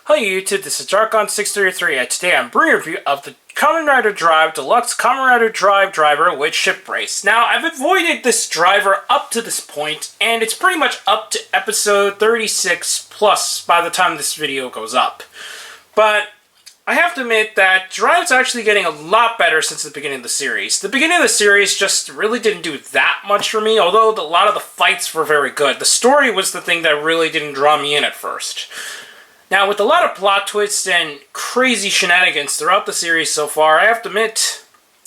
Hello YouTube, this is Darkon633 and today I'm bringing a review of the Kamen Rider Drive Deluxe Kamen Rider Drive driver with ship brace. Now, I've avoided this driver up to this point, and it's pretty much up to episode 36 plus by the time this video goes up. But I have to admit that Drive's actually getting a lot better since the beginning of the series. The beginning of the series just really didn't do that much for me, although a lot of the fights were very good. The story was the thing that really didn't draw me in at first. Now, with a lot of plot twists and crazy shenanigans throughout the series so far, I have to admit,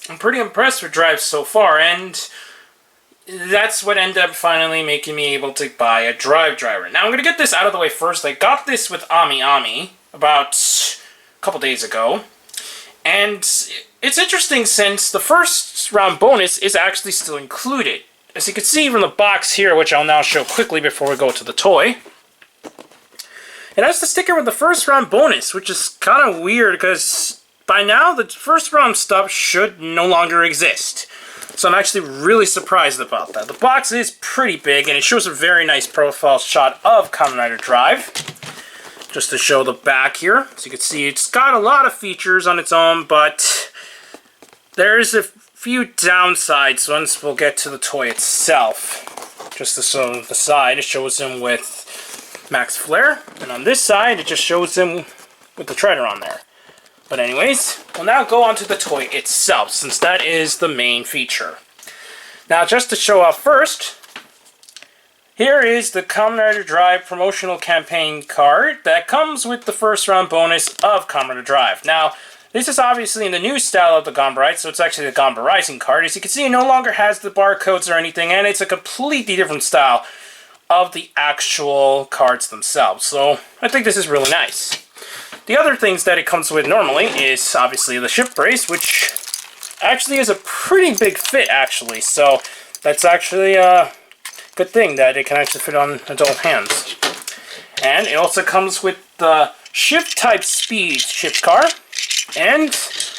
I'm pretty impressed with Drive so far, and that's what ended up finally making me able to buy a Drive driver. Now, I'm going to get this out of the way first. I got this with Amiami about a couple days ago, and it's interesting since the first round bonus is actually still included. As you can see from the box here, which I'll now show quickly before we go to the toy, it has the sticker with the first round bonus, which is kind of weird because by now the first round stuff should no longer exist. So I'm actually really surprised about that. The box is pretty big and it shows a very nice profile shot of Kamen Rider Drive. Just to show the back here. So you can see it's got a lot of features on its own, but there's a few downsides once we'll get to the toy itself. Just to show the side, it shows him with max flare, and on this side it just shows him with the treader on there. But anyways, we'll now go on to the toy itself, since that is the main feature. Now, just to show off first, here is the Kamen Rider Drive promotional campaign card that comes with the first round bonus of Kamen Rider Drive. Now, this is obviously in the new style of the Ganba Ride, so it's actually the Ganba Rising card. As you can see, it no longer has the barcodes or anything, and it's a completely different style of the actual cards themselves. So I think this is really nice. The other things that it comes with normally is obviously the ship brace, which actually is a pretty big fit actually. So that's actually a good thing that it can actually fit on adult hands. And it also comes with the shift type speed shift card and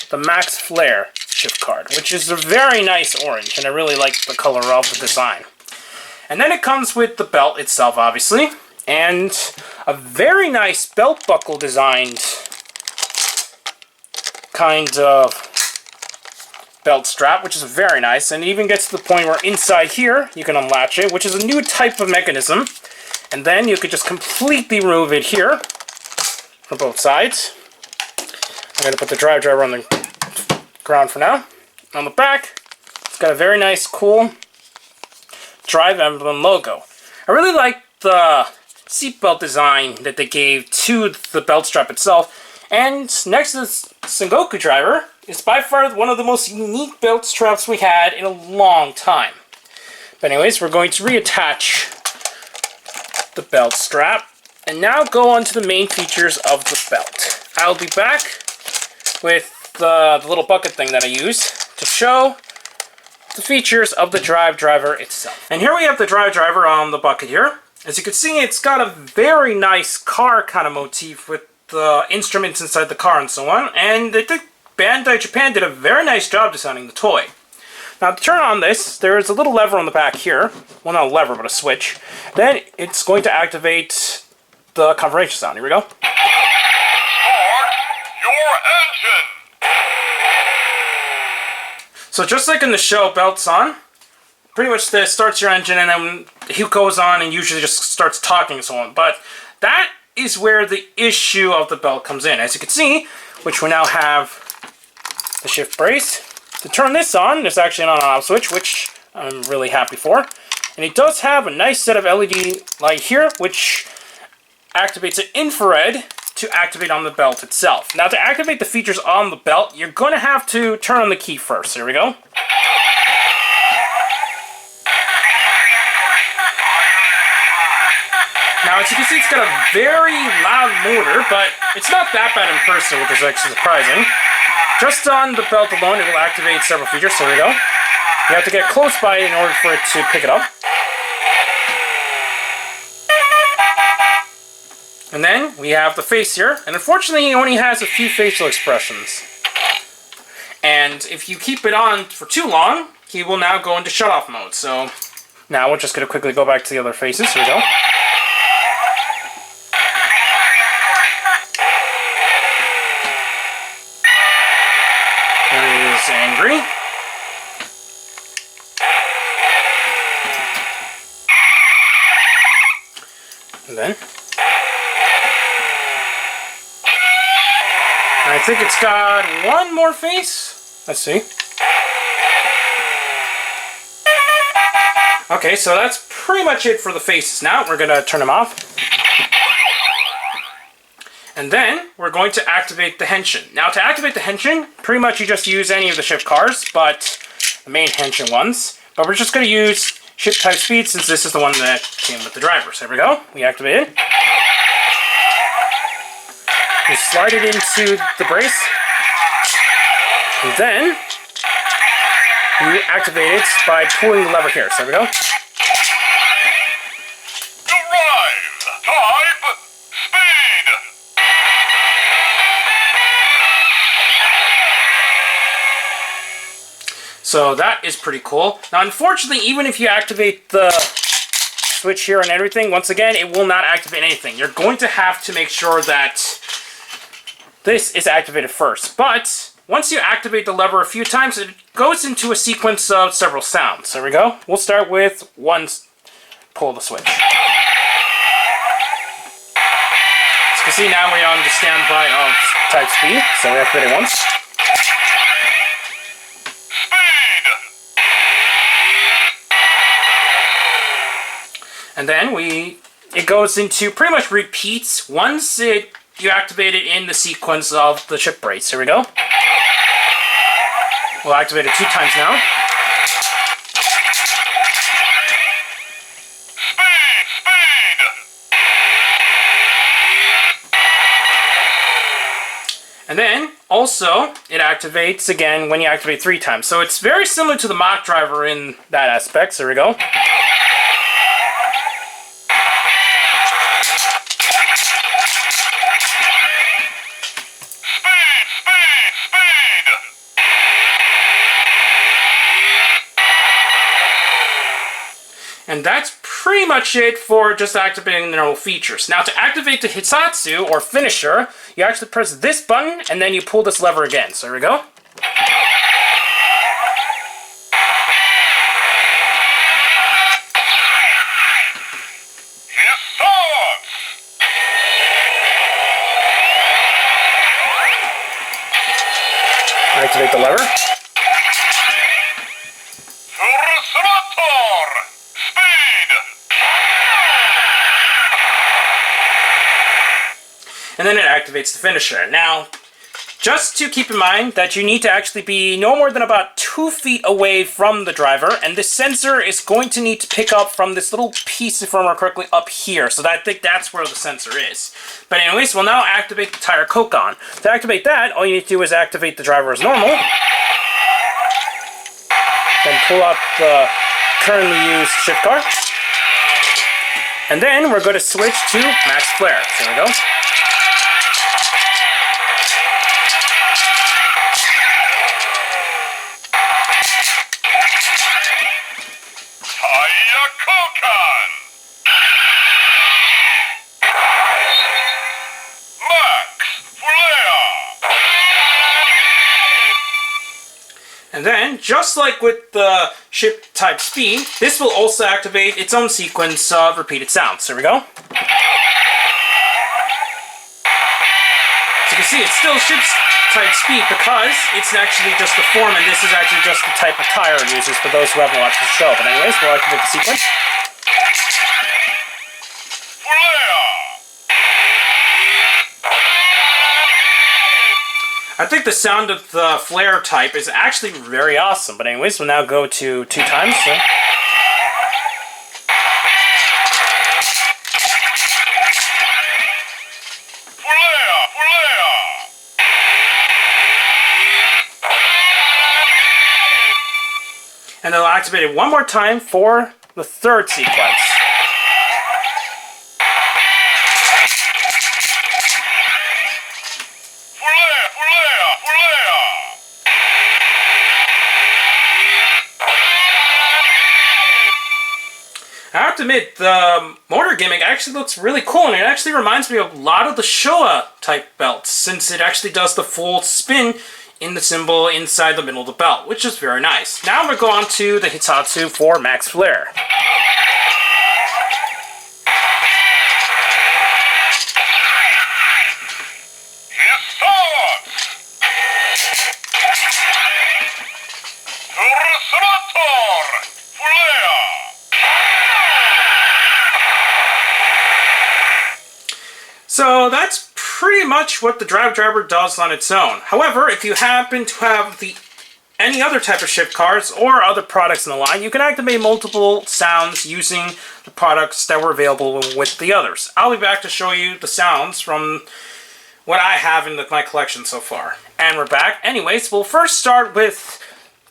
the max flare shift card, which is a very nice orange, and I really like the color of the design. And then it comes with the belt itself, obviously, and a very nice belt buckle designed kind of belt strap, which is very nice, and it even gets to the point where inside here you can unlatch it, which is a new type of mechanism, and then you could just completely remove it here from both sides. I'm going to put the drive driver on the ground for now. On the back, it's got a very nice, cool Drive emblem logo. I really like the seatbelt design that they gave to the belt strap itself, and next to this Sengoku driver is by far one of the most unique belt straps we had in a long time. But anyways, we're going to reattach the belt strap and now go on to the main features of the belt. I'll be back with the little bucket thing that I use to show the features of the Drive driver itself. And here we have the Drive driver on the bucket here. As you can see, it's got a very nice car kind of motif with the instruments inside the car and so on. And I think Bandai Japan did a very nice job designing the toy. Now, to turn on this, there is a little lever on the back here. Well, not a lever, but a switch. Then it's going to activate the confirmation sound. Here we go. Start your engine! So just like in the show, belt's on. Pretty much this starts your engine, and then he goes on and usually just starts talking and so on. But that is where the issue of the belt comes in. As you can see, which we now have the shift brace. To turn this on, there's actually an on-off switch, which I'm really happy for. And it does have a nice set of LED light here, which activates an infrared to activate on the belt itself. Now, to activate the features on the belt, you're going to have to turn on the key first. Here we go. Now, as you can see, it's got a very loud motor, but it's not that bad in person, which is actually surprising. Just on the belt alone, it will activate several features. Here we go. You have to get close by in order for it to pick it up. And then we have the face here, and unfortunately he only has a few facial expressions. And if you keep it on for too long, he will now go into shut-off mode. So now we're just going to quickly go back to the other faces. Here we go. agree. And then... I think it's got one more face. Let's see. Okay, so that's pretty much it for the faces. Now we're going to turn them off. And then we're going to activate the henshin. Now to activate the henshin, pretty much you just use any of the ship cars, but the main henshin ones. But we're just going to use ship type speed since this is the one that came with the driver. So there we go. We activate it. You slide it into the brace, and then you activate it by pulling the lever here. So there we go. Drive! Type! Speed! So that is pretty cool. Now unfortunately, even if you activate the switch here and everything, once again, it will not activate anything. You're going to have to make sure that this is activated first. But once you activate the lever a few times, it goes into a sequence of several sounds. There we go. We'll start with one pull the switch. As you can see, now we're on the standby of type speed, so we activate it once. Speed! And then it goes into pretty much repeats once you activate it in the sequence of the ship brace. Here we go. We'll activate it 2 times now. Speed! And then, also, it activates again when you activate 3 times. So it's very similar to the Mach driver in that aspect. So here we go. And that's pretty much it for just activating the normal features. Now to activate the Hitsatsu, or finisher, you actually press this button and then you pull this lever again. So here we go. Activate the lever. And then it activates the finisher. Now, just to keep in mind that you need to actually be no more than about 2 feet away from the driver, and this sensor is going to need to pick up from this little piece, if I remember correctly, up here. So I think that's where the sensor is. But anyways, we'll now activate the tire Kokon. To activate that, all you need to do is activate the driver as normal. Then pull up the currently used ship car. And then we're going to switch to max flare. So there we go. And then, just like with the ship type speed, this will also activate its own sequence of repeated sounds. So here we go. So you can see it's still ship type speed because it's actually just the form, and this is actually just the type of tire it uses for those who haven't watched the show. But anyways, we'll activate the sequence. I think the sound of the flare type is actually very awesome. But anyways, we'll now go to 2 times. So. And then I'll activate it 1 more time for the 3rd sequence. I have to admit, the motor gimmick actually looks really cool, and it actually reminds me of a lot of the Showa type belts, since it actually does the full spin in the symbol inside the middle of the belt, which is very nice. Now we're going on to the Hitatsu for Max Flare. So that's pretty much what the Drive Driver does on its own. However, if you happen to have any other type of shift cars or other products in the line, you can activate multiple sounds using the products that were available with the others. I'll be back to show you the sounds from what I have in my collection so far. And we're back. Anyways, we'll first start with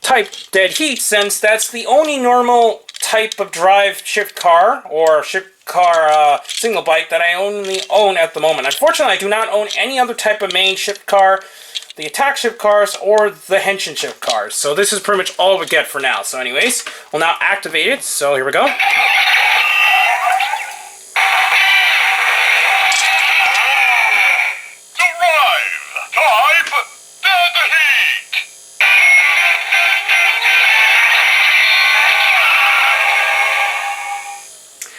type Dead Heat, since that's the only normal type of drive shift car or shift car single bike that I only own at the moment. Unfortunately, I do not own any other type of main shift car, the attack shift cars, or the henshin shift cars. So this is pretty much all we get for now. So anyways, we'll now activate it. So here we go.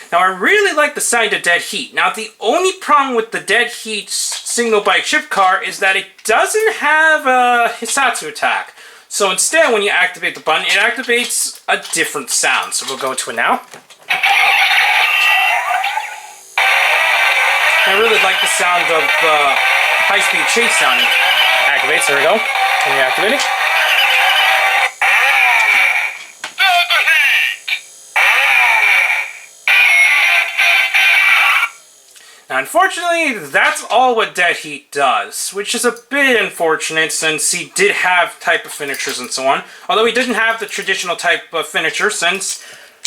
Now, I really like the sound of Dead Heat. Now, the only problem with the Dead Heat single bike shift car is that it doesn't have a Hitatsu attack. So instead, when you activate the button, it activates a different sound. So we'll go to it now. I really like the sound of the high-speed chase sound it activates. There we go. When you activate it. Now, unfortunately, that's all what Dead Heat does, which is a bit unfortunate since he did have type of finishers and so on. Although he didn't have the traditional type of finisher, since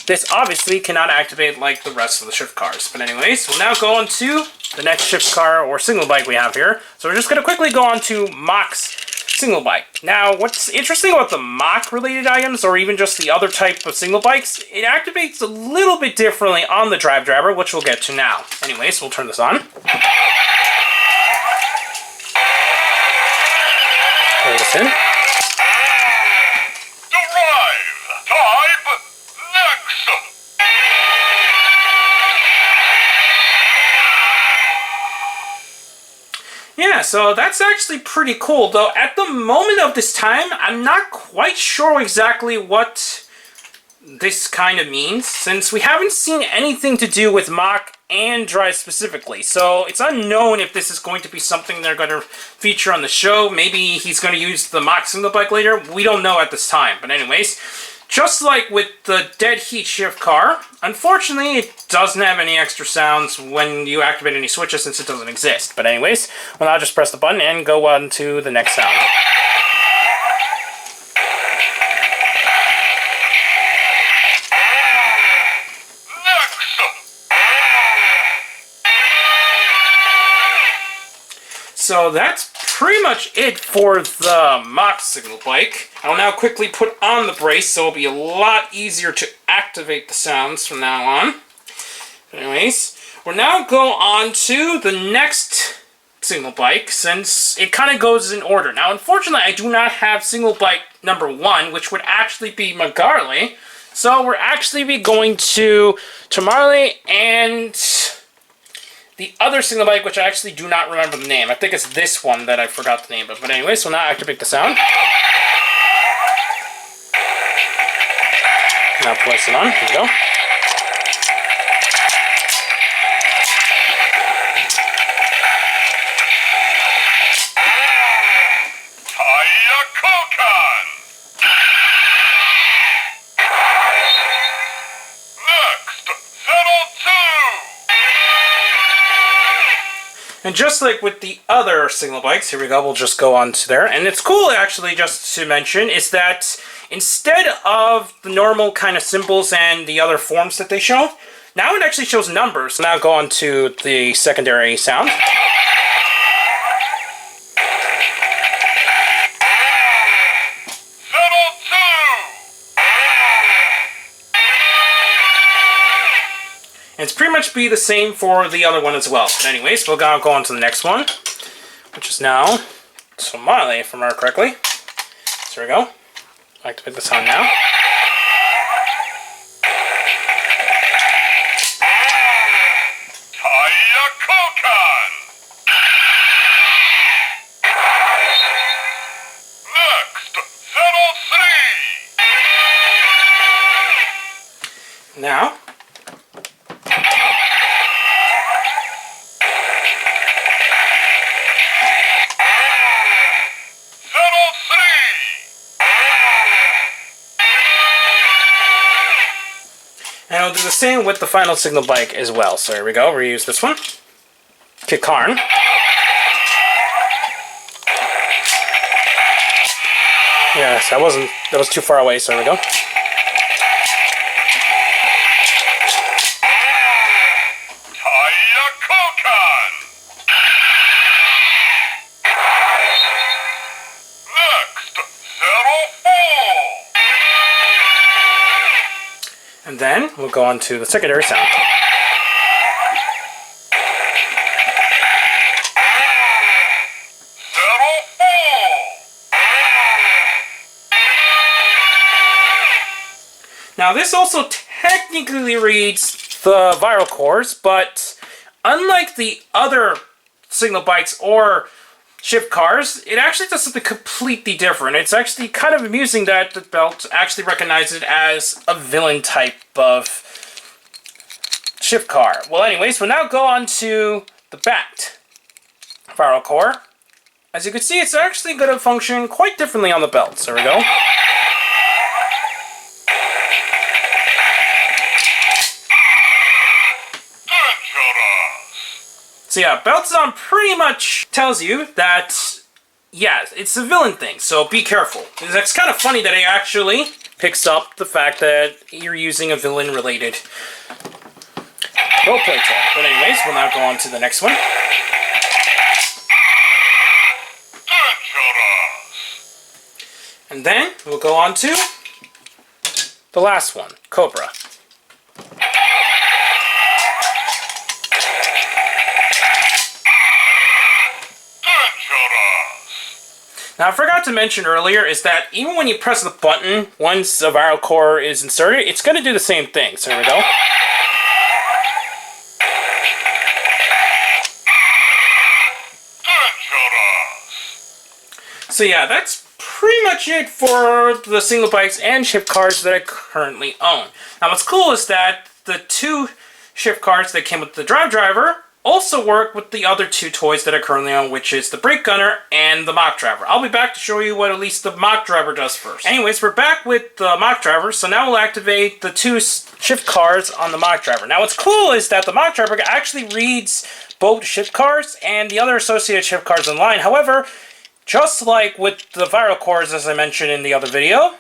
this obviously cannot activate like the rest of the shift cars. But anyways, we'll now go on to the next shift car or single bike we have here. So we're just going to quickly go on to Mach's single bike. Now, what's interesting about the Mach related items, or even just the other type of single bikes, it activates a little bit differently on the Drive Driver, which we'll get to now. Anyways, we'll turn this on. Pull this in. Yeah, so that's actually pretty cool, though at the moment of this time, I'm not quite sure exactly what this kind of means, since we haven't seen anything to do with Mach and Drive specifically. So it's unknown if this is going to be something they're going to feature on the show. Maybe he's going to use the Mach single bike later. We don't know at this time. But anyways, just like with the Dead Heat shift car, unfortunately, it doesn't have any extra sounds when you activate any switches since it doesn't exist. But anyways, well, I'll just press the button and go on to the next sound. So that's pretty much it for the Mach signal bike. I'll now quickly put on the brace so it'll be a lot easier to activate the sounds from now on. Anyways, we'll now go on to the next signal bike, since it kind of goes in order. Now, unfortunately, I do not have single bike number 1, which would actually be Magarle. So we're actually be going to Tamarle and the other single bike, which I actually do not remember the name. I think it's this one that I forgot the name of. But anyway, so now activate the sound. Now place it on. Here we go. And just like with the other signal bikes, here we go, we'll just go on to there. And it's cool, actually, just to mention, is that instead of the normal kind of symbols and the other forms that they show, now it actually shows numbers. Now go on to the secondary sound. And it's pretty much be the same for the other one as well. But anyways, we'll go on to the next one, which is now Somali, if I remember correctly. So there we go. Activate the sound now. Kokan! Next, Zero 3! Now, Zero 3! and I'll do the same with the final signal bike as well. So here we go, reuse this one. Kikarn. Yes, that was too far away, so there we go. Kokan! Next, Zero 4! And then we'll go on to the secondary sound. Zero 4! Now this also technically reads the viral cores, but unlike the other signal bikes or shift cars, it actually does something completely different. It's actually kind of amusing that the belt actually recognizes it as a villain type of shift car. Well anyways, we'll now go on to the Bat viral core. As you can see, it's actually going to function quite differently on the belt. So there we go. So yeah, Belts on pretty much tells you that, yeah, it's a villain thing, so be careful. It's kind of funny that it actually picks up the fact that you're using a villain-related roleplay tool. But anyways, we'll now go on to the next one. And then we'll go on to the last one, Cobra. Now, I forgot to mention earlier is that even when you press the button, once a viral core is inserted, it's going to do the same thing. So here we go. So yeah, that's pretty much it for the single bikes and shift cars that I currently own. Now, what's cool is that the two shift cars that came with the Drive Driver also work with the other two toys that I currently own, which is the Brake Gunner and the Mock Driver. I'll be back to show you what at least the Mock Driver does first. Anyways, we're back with the Mock Driver, so now we'll activate the two shift cars on the Mock Driver. Now what's cool is that the Mock Driver actually reads both shift cars and the other associated shift cars online. However, just like with the viral cores, as I mentioned in the other video,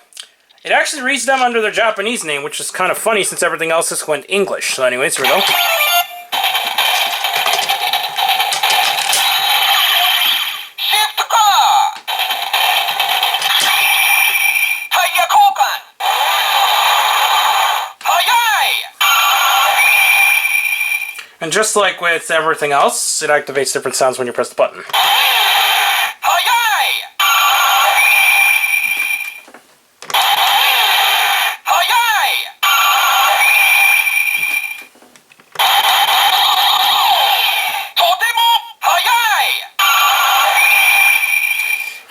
it actually reads them under their Japanese name, which is kind of funny since everything else is went English. So anyways, here we go. And just like with everything else, it activates different sounds when you press the button.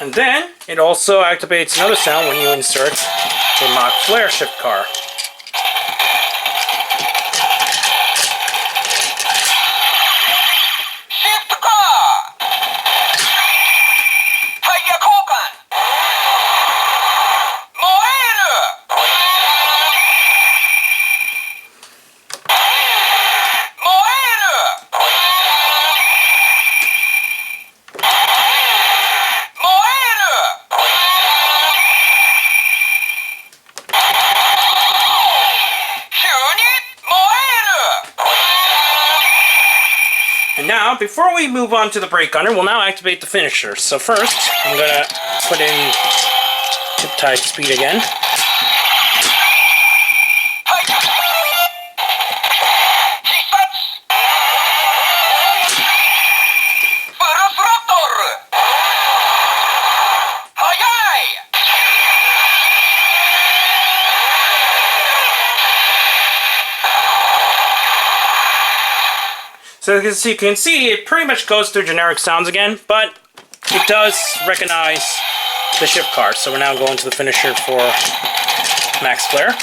And then, it also activates another sound when you insert the Mach Flare shift car. And now, before we move on to the Brake Gunner, we'll now activate the finisher. So first, I'm going to put in tip-type speed again. So as you can see, it pretty much goes through generic sounds again, but it does recognize the ship car. So we're now going to the finisher for Max Flare.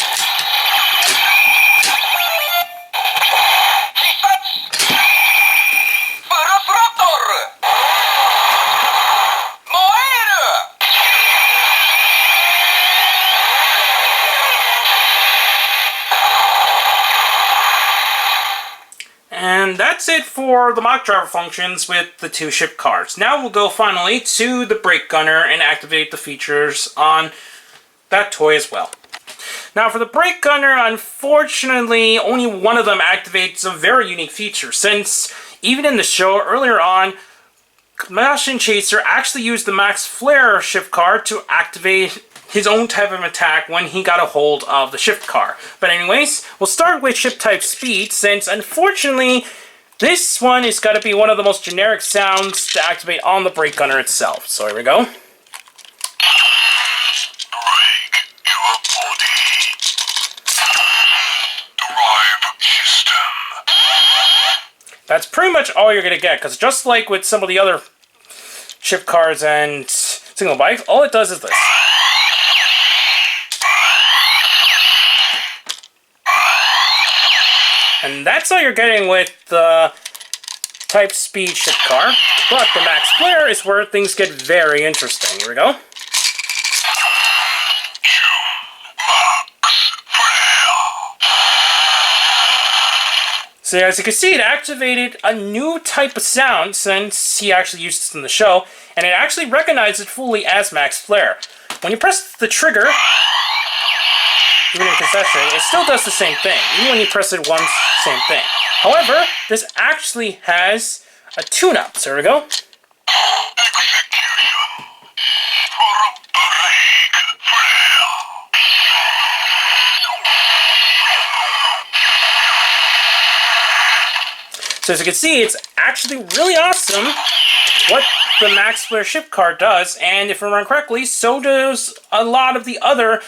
And that's it for the mock driver functions with the two ship cars. Now we'll go finally to the brake gunner and activate the features on that toy as well. Now for the brake gunner, unfortunately, only one of them activates a very unique feature, since even in the show earlier on, Machine Chaser actually used the Max Flare shift car to activate his own type of attack when he got a hold of the shift car. But anyways, we'll start with ship type speed, since unfortunately this one is got to be one of the most generic sounds to activate on the brake gunner itself. So here we go. That's pretty much all you're going to get, because just like with some of the other ship cars and single bikes, all it does is this. And that's all you're getting with the type speed ship car. But the Max Flare is where things get very interesting. Here we go. So as you can see, it activated a new type of sound since he actually used this in the show, and it actually recognized it fully as Max Flare. When you press the trigger, even in concession, it still does the same thing. Even when you press it once, same thing. However, this actually has a tune-up. So here we go. So as you can see, it's actually really awesome what the Max Flare ship car does, and if I remember correctly, so does a lot of the other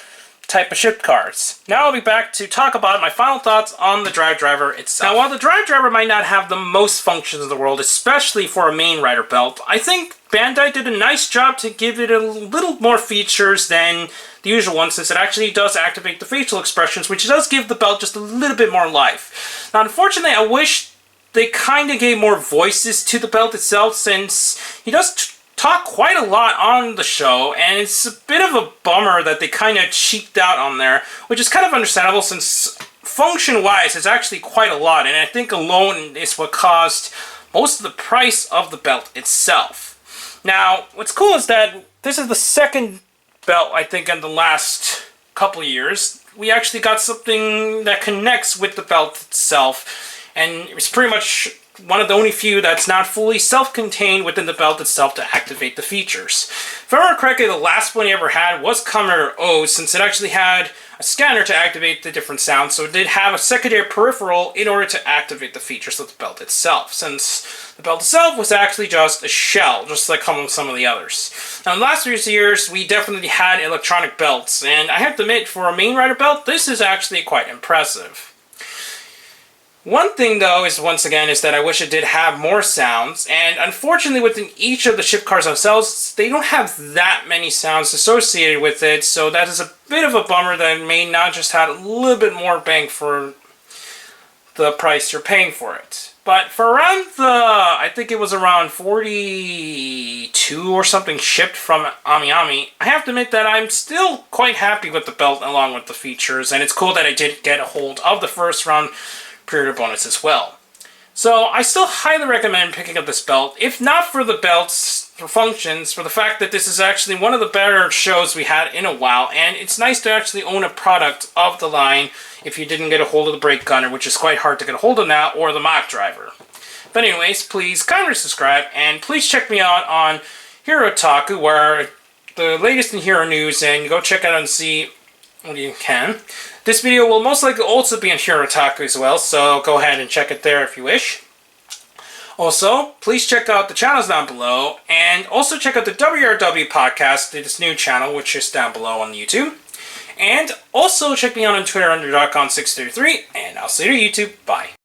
type of ship cars. Now I'll be back to talk about my final thoughts on the Drive Driver itself. Now while the Drive Driver might not have the most functions in the world, especially for a main rider belt, I think Bandai did a nice job to give it a little more features than the usual one, since it actually does activate the facial expressions, which does give the belt just a little bit more life. Now unfortunately, I wish they kind of gave more voices to the belt itself, since he does talk quite a lot on the show, and it's a bit of a bummer that they kind of cheaped out on there, which is kind of understandable since function-wise it's actually quite a lot, and I think alone is what caused most of the price of the belt itself. Now, what's cool is that this is the second belt, I think, in the last couple of years. We actually got something that connects with the belt itself, and it's pretty much one of the only few that's not fully self-contained within the belt itself to activate the features. If I remember correctly, the last one you ever had was Kamen Rider O, since it actually had a scanner to activate the different sounds, so it did have a secondary peripheral in order to activate the features of the belt itself, since the belt itself was actually just a shell, just like some of the others. Now in the last few years, we definitely had electronic belts, and I have to admit, for a main rider belt, this is actually quite impressive. One thing, though, is once again, is that I wish it did have more sounds, and unfortunately within each of the ship cars themselves, they don't have that many sounds associated with it, so that is a bit of a bummer that it may not just have a little bit more bang for the price you're paying for it. But for around I think it was around 42 or something shipped from Amiami, I have to admit that I'm still quite happy with the belt along with the features, and it's cool that I did get a hold of the first round period bonus as well. So I still highly recommend picking up this belt, if not for the belt's functions, for the fact that this is actually one of the better shows we had in a while, and it's nice to actually own a product of the line if you didn't get a hold of the brake gunner, which is quite hard to get a hold of now, or the mock driver. But anyways, please kindly subscribe, and please check me out on Hero Otaku, where the latest in hero news, and go check out and see what you can. This video will most likely also be on Hero Otaku as well, so go ahead and check it there if you wish. Also, please check out the channels down below, and also check out the WRW podcast, this new channel, which is down below on YouTube. And also check me out on Twitter under .com633, and I'll see you on YouTube. Bye.